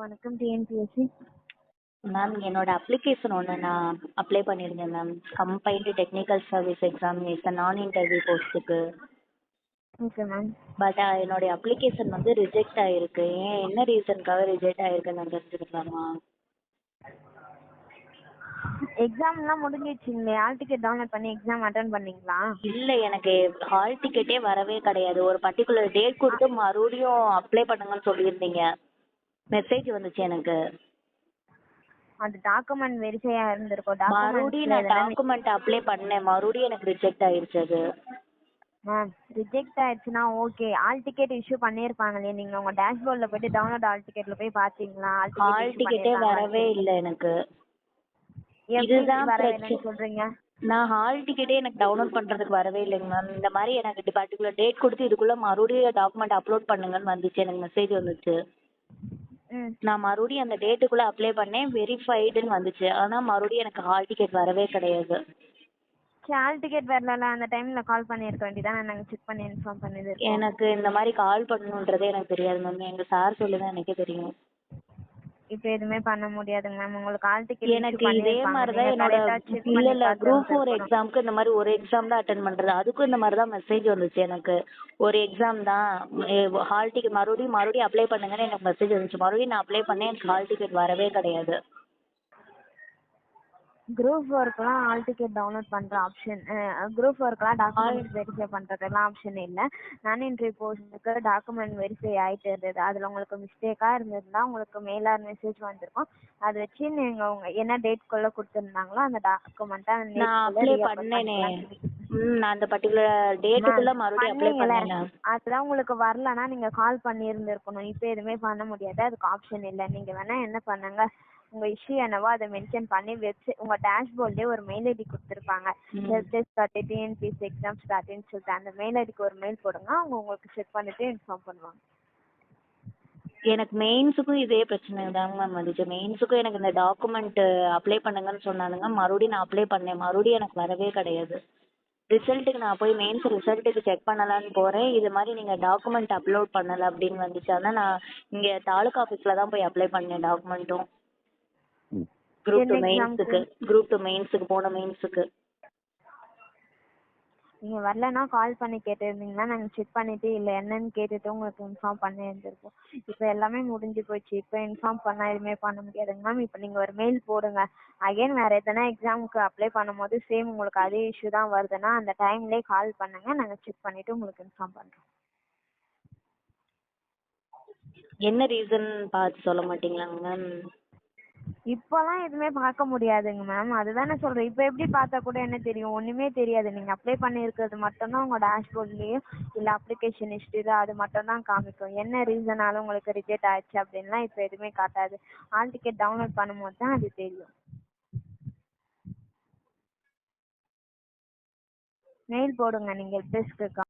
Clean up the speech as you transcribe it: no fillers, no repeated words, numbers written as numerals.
வணக்கம் TNPSC. Ma'am என்னோட application ஒன்று நான் அப்ளை பண்ணியிருந்தேன் ma'am. Combined technical service examination நான் இன்டர்வியூ போஸ்ட்டுக்கு. Okay ma'am. பட் என்னுடைய அப்ளிகேஷன் வந்து ரிஜெக்ட் ஆகிருக்கு. ஏன் என்ன ரீசனுக்காக ரிஜெக்ட் ஆகிருக்குன்னு நான் தெரிஞ்சுக்கலாமா? எக்ஸாம்லாம் முடிஞ்சிடுச்சிங்களே, ஹால் டிக்கெட் டவுன்லோட் பண்ணி எக்ஸாம் அட்டன் பண்ணீங்களா? இல்லை, எனக்கு ஹால் டிக்கெட்டே வரவே கிடையாது. ஒரு பர்டிகுலர் டேட் கொடுத்து மறுபடியும் அப்ளை பண்ணுங்கன்னு சொல்லியிருந்தீங்க. மெசேஜ் வந்துச்சு எனக்கு. அது டாக்குமெண்ட் வெரிஃபையாக இருந்திருக்கும். மறுபடியும் நான் டாக்குமெண்ட் அப்ளை பண்ணேன், மறுபடியும் எனக்கு ரிஜெக்ட் ஆயிடுச்சு அது. மேம் ரிஜெக்ட் ஆயிடுச்சுன்னா ஓகே, ஹால் டிக்கெட் இஷ்யூ பண்ணியிருப்பாங்களே, நீங்கள் உங்கள் டேஷ்போர்டில் போயிட்டு டவுன்லோட் ஹால் டிக்கெட்டில் போய் பார்த்தீங்களா? ஹால் டிக்கெட்டே வரவே இல்லை எனக்கு. இதுதான் பிரச்சனை சொல்கிறீங்க. நான் ஹால் டிக்கெட்டே எனக்கு டவுன்லோட் பண்ணுறதுக்கு வரவே இல்லைங்க மேம். இந்த மாதிரி எனக்கு பர்டிகுலர் டேட் கொடுத்து இதுக்குள்ளே மறுபடியும் டாக்குமெண்ட் அப்லோட் பண்ணுங்கன்னு வந்துச்சு, எனக்கு மெசேஜ் வந்துச்சு. நான் மறுபடியும் அந்த டேட்டுக்குள்ளே அப்ளை பண்ணேன், வெரிஃபைடுன்னு வந்துச்சு. ஆனால் மறுபடியும் எனக்கு ஹால் டிக்கெட் வரவே கிடையாது. ஹால் டிக்கெட் வரல, அந்த டைமில் கால் பண்ணியிருக்க வேண்டியதான், நாங்கள் செக் பண்ணி இன்ஃபார்ம் பண்ணிது. எனக்கு இந்த மாதிரி கால் பண்ணணுன்றதே எனக்கு தெரியாது மேம். எங்கள் சார் சொல்லி தான் எனக்கே தெரியும். இப்போ எதுவுமே பண்ண முடியாதுங்க மேம். உங்களுக்கு ஹால் டிக்கெட் எனக்கு இதே மாதிரி தான் என்னோட இல்லை குரூப் 4 எக்ஸாமுக்கு இந்த மாதிரி ஒரு எக்ஸாம் தான் அட்டன் பண்ணுறது. அதுக்கும் இந்த மாதிரி தான் மெசேஜ் வந்துச்சு எனக்கு. ஒரு எக்ஸாம் தான் ஹால் டிக்கெட் மறுபடியும் அப்ளை பண்ணுங்கன்னு எனக்கு மெசேஜ் வந்துச்சு. மறுபடியும் நான் அப்ளை பண்ணேன், எனக்கு ஹால் டிக்கெட் வரவே கிடையாது. குரூப் ஒர்க்லாம் ஹால் டிக்கெட் டவுன்லோட் பண்ணுற ஆப்ஷன், குரூப் ஒர்க்லாம் டாக்குமெண்ட் வெரிஃபை பண்ணுறதுலாம் ஆப்ஷன் இல்லை. நான் இன்டர்வியூ போஸ்ட்டுக்கு டாக்குமெண்ட் வெரிஃபை ஆகிட்டு இருந்தது. அதில் உங்களுக்கு மிஸ்டேக்காக இருந்ததுன்னா உங்களுக்கு மெயிலாக மெசேஜ் வந்திருக்கும். அதை வச்சு நீங்கள் உங்கள் என்ன டேட்குள்ளே கொடுத்துருந்தாங்களோ அந்த டாக்குமெண்ட்டை நான் அப்ளை பண்ணேனே. நான் அந்த பர்டிகுலர் டேட்டுக்குள்ள மறுபடியும் அப்ளை பண்ணேன். அதுதான் உங்களுக்கு வரலன்னா நீங்கள் கால் பண்ணியிருந்துருக்கணும். இப்போ எதுவுமே பண்ண முடியாது, அதுக்கு ஆப்ஷன் இல்லை. நீங்கள் வேணால் என்ன பண்ணுங்க, உங்க இஷ்யூ என்னவோ அதை மென்ஷன் பண்ணி உங்க டேஷ்போர்ட்லயே ஒரு மெயில் ஐடி கொடுத்துருப்பாங்க, helpdesk.tnpsc exams.in சொல்லிட்டு அந்த மெயில் ஐடிக்கு ஒரு மெயில் போடுங்க, அவங்க உங்களுக்கு செக் பண்ணிட்டு இன்ஃபார்ம் பண்ணுவாங்க. எனக்கு மெயின்ஸுக்கும் இதே பிரச்சனை தாங்க மேம் வந்துச்சு. மெயின்ஸுக்கும் எனக்கு இந்த டாக்குமெண்ட் அப்ளை பண்ணுங்கன்னு சொன்னானுங்க. மறுபடியும் நான் அப்ளை பண்ணேன், மறுபடியும் எனக்கு வரவே கிடையாது. ரிசல்ட்டுக்கு நான் போய் மெயின்ஸ் ரிசல்ட்டுக்கு செக் பண்ணலான்னு போகிறேன், இது மாதிரி நீங்கள் டாக்குமெண்ட் அப்லோட் பண்ணலை அப்படின்னு வந்துச்சு. ஆனால் நான் இங்கே தாலுக்கா ஆஃபீஸில் தான் போய் அப்ளை பண்ணேன் டாக்குமெண்ட்டும். குரூப் 2 மெயின்ஸுக்கு போன மெயின்ஸுக்கு. நீங்க வரலன்னா கால் பண்ணி கேட்டிருந்தீங்கன்னா நாங்கள் செக் பண்ணிட்டு இல்லை என்னன்னு கேட்டுட்டு உங்களுக்கு இன்ஃபார்ம் பண்ணி இருந்திருப்போம். இப்போ எல்லாமே முடிஞ்சு போச்சு. இப்போ இன்ஃபார்ம் பண்ணால் எதுவுமே பண்ண முடியாதுங்க மேம். இப்போ நீங்கள் ஒரு மெயில் போடுங்க. அகைன் வேறு எதனா எக்ஸாமுக்கு அப்ளை பண்ணும்போது சேம் உங்களுக்கு அதே இஷ்யூ தான் வருதுன்னா அந்த டைம்லேயே கால் பண்ணுங்க, நாங்கள் செக் பண்ணிட்டு உங்களுக்கு இன்ஃபார்ம் பண்ணுறோம். என்ன ரீசன் பார்த்து சொல்ல மாட்டீங்களாங்க மேம்? இப்போலாம் எதுவுமே பார்க்க முடியாதுங்க மேம், அதுதானே சொல்கிறேன். இப்போ எப்படி பார்த்தா கூட என்ன தெரியும், ஒன்றுமே தெரியாது. நீங்கள் அப்ளை பண்ணியிருக்கிறது மட்டும்தான் உங்கள் டேஷ்போர்ட்லேயோ இல்லை அப்ளிகேஷன் ஹிஸ்ட்ரியில் அது மட்டும்தான் காமிக்கும். என்ன ரீசனாலும் உங்களுக்கு ரிஜெக்ட் ஆயிடுச்சு அப்படின்லாம் இப்போ எதுவுமே காட்டாது. ஹால் டிக்கெட் டவுன்லோட் பண்ணும்போது தான் அது தெரியும். மெயில் போடுங்க நீங்கள் டெஸ்க்கு.